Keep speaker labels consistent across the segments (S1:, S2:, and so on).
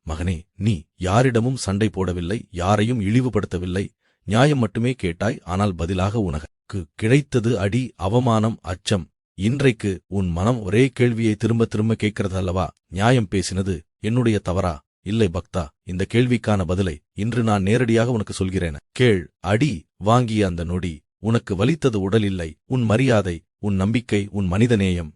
S1: மகனே, நீ யாரிடமும் சண்டை போடவில்லை, யாரையும் இழிவுபடுத்தவில்லை, நியாயம் மட்டுமே கேட்டாய். ஆனால் பதிலாக உனக்கு கிடைத்தது அடி, அவமானம், அச்சம். இன்றைக்கு உன் மனம் ஒரே கேள்வியை திரும்ப திரும்ப கேட்கிறதல்லவா? நியாயம் பேசினது என்னுடைய தவறா? இல்லை பக்தா, இந்த கேள்விக்கான பதிலை இன்று நான் நேரடியாக உனக்கு சொல்கிறேன். கேள். அடி வாங்கிய அந்த நொடி உனக்கு வலித்தது உடல் இல்லை, உன் மரியாதை, உன் நம்பிக்கை, உன் மனிதநேயம்.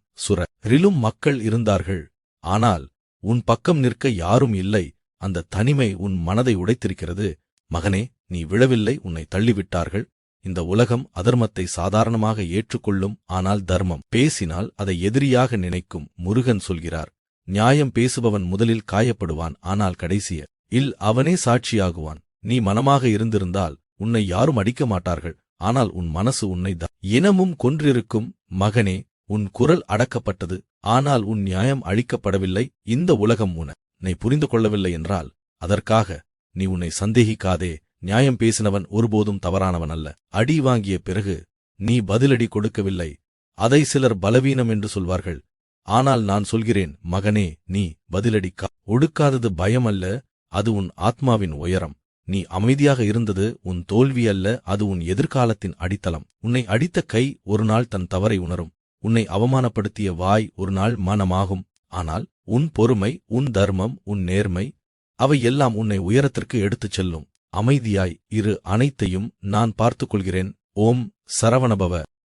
S1: ரிலும் மக்கள் இருந்தார்கள், ஆனால் உன் பக்கம் நிற்க யாரும் இல்லை. அந்த தனிமை உன் மனதை உடைத்திருக்கிறது. மகனே, நீ விழவில்லை, உன்னை தள்ளிவிட்டார்கள். இந்த உலகம் அதர்மத்தை சாதாரணமாக ஏற்றுக்கொள்ளும், ஆனால் தர்மம் பேசினால் அதை எதிரியாக நினைக்கும். முருகன் சொல்கிறார், நியாயம் பேசுபவன் முதலில் காயப்படுவான், ஆனால் கடைசியில் அவனே சாட்சியாகுவான். நீ மனமாக இருந்திருந்தால் உன்னை யாரும் அடிக்க மாட்டார்கள், ஆனால் உன் மனசு உன்னை இனமும் கொன்றிருக்கும். மகனே, உன் குரல் அடக்கப்பட்டது, ஆனால் உன் நியாயம் அழிக்கப்படவில்லை. இந்த உலகம் உன்னை புரிந்து கொள்ளவில்லை என்றால் அதற்காக நீ உன்னை சந்தேகிக்காதே. நியாயம் பேசினவன் ஒருபோதும் தவறானவன் அல்ல. அடி வாங்கிய பிறகு நீ பதிலடி கொடுக்கவில்லை, அதை சிலர் பலவீனம் என்று சொல்வார்கள். ஆனால் நான் சொல்கிறேன், மகனே, நீ பதிலடிக்கா ஒடுக்காதது பயம் அல்ல, அது உன் ஆத்மாவின் உயரம். நீ அமைதியாக இருந்தது உன் தோல்வி அல்ல, அது உன் எதிர்காலத்தின் அடித்தளம். உன்னை அடித்த கை ஒரு நாள் தன் தவறை உணரும். உன்னை அவமானப்படுத்திய வாய் ஒரு நாள் மனமாகும். ஆனால் உன் பொறுமை, உன் தர்மம், உன் நேர்மை, அவை எல்லாம் உன்னை உயரத்திற்கு எடுத்துச் செல்லும். அமைதியாய் இரு, அனைத்தையும் நான் பார்த்துக் கொள்கிறேன். ஓம் சரவணபவ.